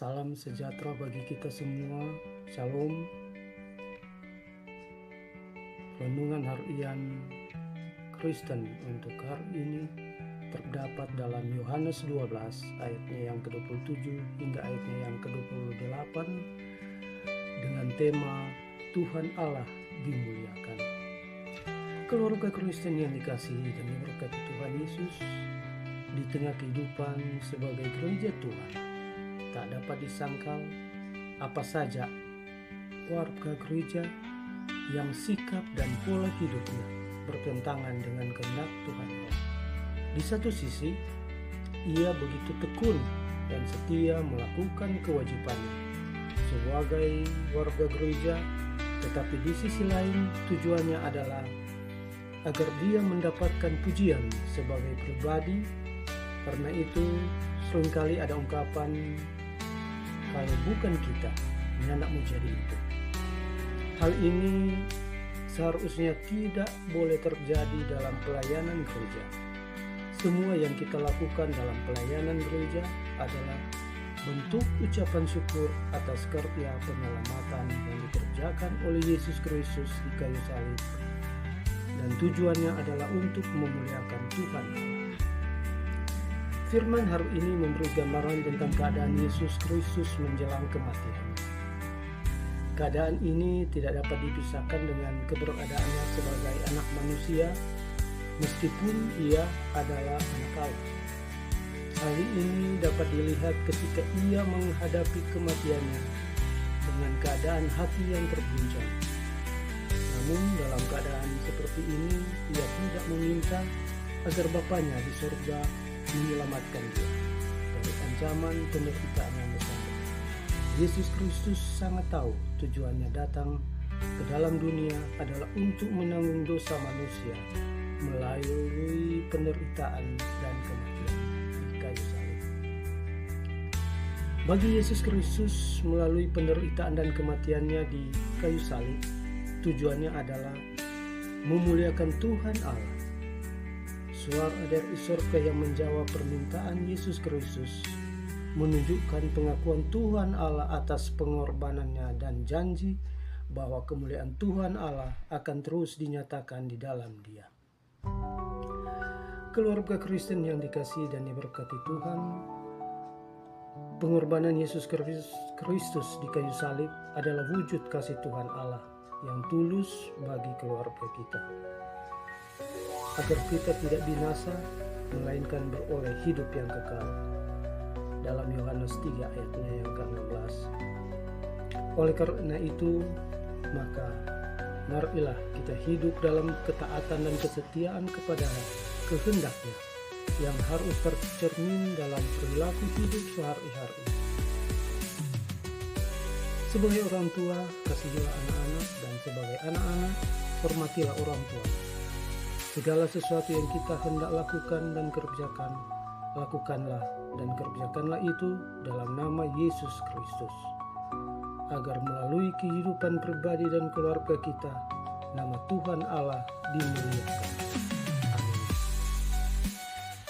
Salam sejahtera bagi kita semua. Shalom. Renungan harian Kristen untuk hari ini terdapat dalam Yohanes 12 ayatnya yang ke-27 hingga ayatnya yang ke-28 dengan tema Tuhan Allah dimuliakan. Keluarga Kristen yang dikasihi dan diberkati Tuhan Yesus, di tengah kehidupan sebagai gereja Tuhan, tak dapat disangkal apa saja warga gereja yang sikap dan pola hidupnya bertentangan dengan kehendak Tuhan Allah. Di satu sisi, ia begitu tekun dan setia melakukan kewajibannya sebagai warga gereja, tetapi di sisi lain tujuannya adalah agar dia mendapatkan pujian sebagai pribadi. Karena itu seringkali ada ungkapan, kalau bukan kita, nyanak mau jadi itu. Hal ini seharusnya tidak boleh terjadi dalam pelayanan gereja. Semua yang kita lakukan dalam pelayanan gereja adalah bentuk ucapan syukur atas karya penyelamatan yang dikerjakan oleh Yesus Kristus di kayu salib, dan tujuannya adalah untuk memuliakan Tuhan. Firman hari ini memberi gambaran tentang keadaan Yesus Kristus menjelang kematiannya. Keadaan ini tidak dapat dipisahkan dengan keberadaannya sebagai anak manusia, meskipun ia adalah anak Allah. Hal ini dapat dilihat ketika ia menghadapi kematiannya dengan keadaan hati yang terguncang. Namun dalam keadaan seperti ini, ia tidak meminta agar Bapanya di surga menyelamatkan dia dari ancaman penderitaan yang besar. Yesus Kristus sangat tahu tujuannya datang ke dalam dunia adalah untuk menanggung dosa manusia melalui penderitaan dan kematian di kayu salib. Bagi Yesus Kristus, melalui penderitaan dan kematiannya di kayu salib, tujuannya adalah memuliakan Tuhan Allah. Suara dari surga yang menjawab permintaan Yesus Kristus menunjukkan pengakuan Tuhan Allah atas pengorbanannya dan janji bahwa kemuliaan Tuhan Allah akan terus dinyatakan di dalam Dia. Keluarga Kristen yang dikasihi dan diberkati Tuhan, pengorbanan Yesus Kristus di kayu salib adalah wujud kasih Tuhan Allah yang tulus bagi keluarga kita, agar kita tidak binasa, melainkan beroleh hidup yang kekal. Dalam Yohanes 3 ayatnya yang ke-16. Oleh karena itu, maka marilah kita hidup dalam ketaatan dan kesetiaan kepada kehendak-Nya yang harus tercermin dalam perilaku hidup sehari-hari. Sebagai orang tua, kasihilah anak-anak, dan sebagai anak-anak, hormatilah orang tua. Segala sesuatu yang kita hendak lakukan dan kerjakan, lakukanlah dan kerjakanlah itu dalam nama Yesus Kristus, agar melalui kehidupan pribadi dan keluarga kita, nama Tuhan Allah dimuliakan. Amin.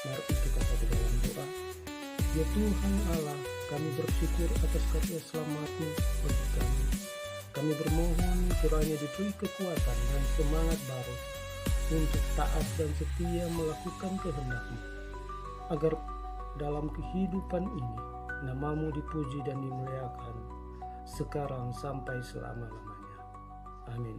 Mari kita satu dalam doa. Ya Tuhan Allah, kami bersyukur atas karya selamat-Mu bagi kami. Kami bermohon kiranya diberi kekuatan dan semangat baru untuk taat dan setia melakukan kehendak-Mu, agar dalam kehidupan ini nama-Mu dipuji dan dimuliakan sekarang sampai selama-lamanya. Amin.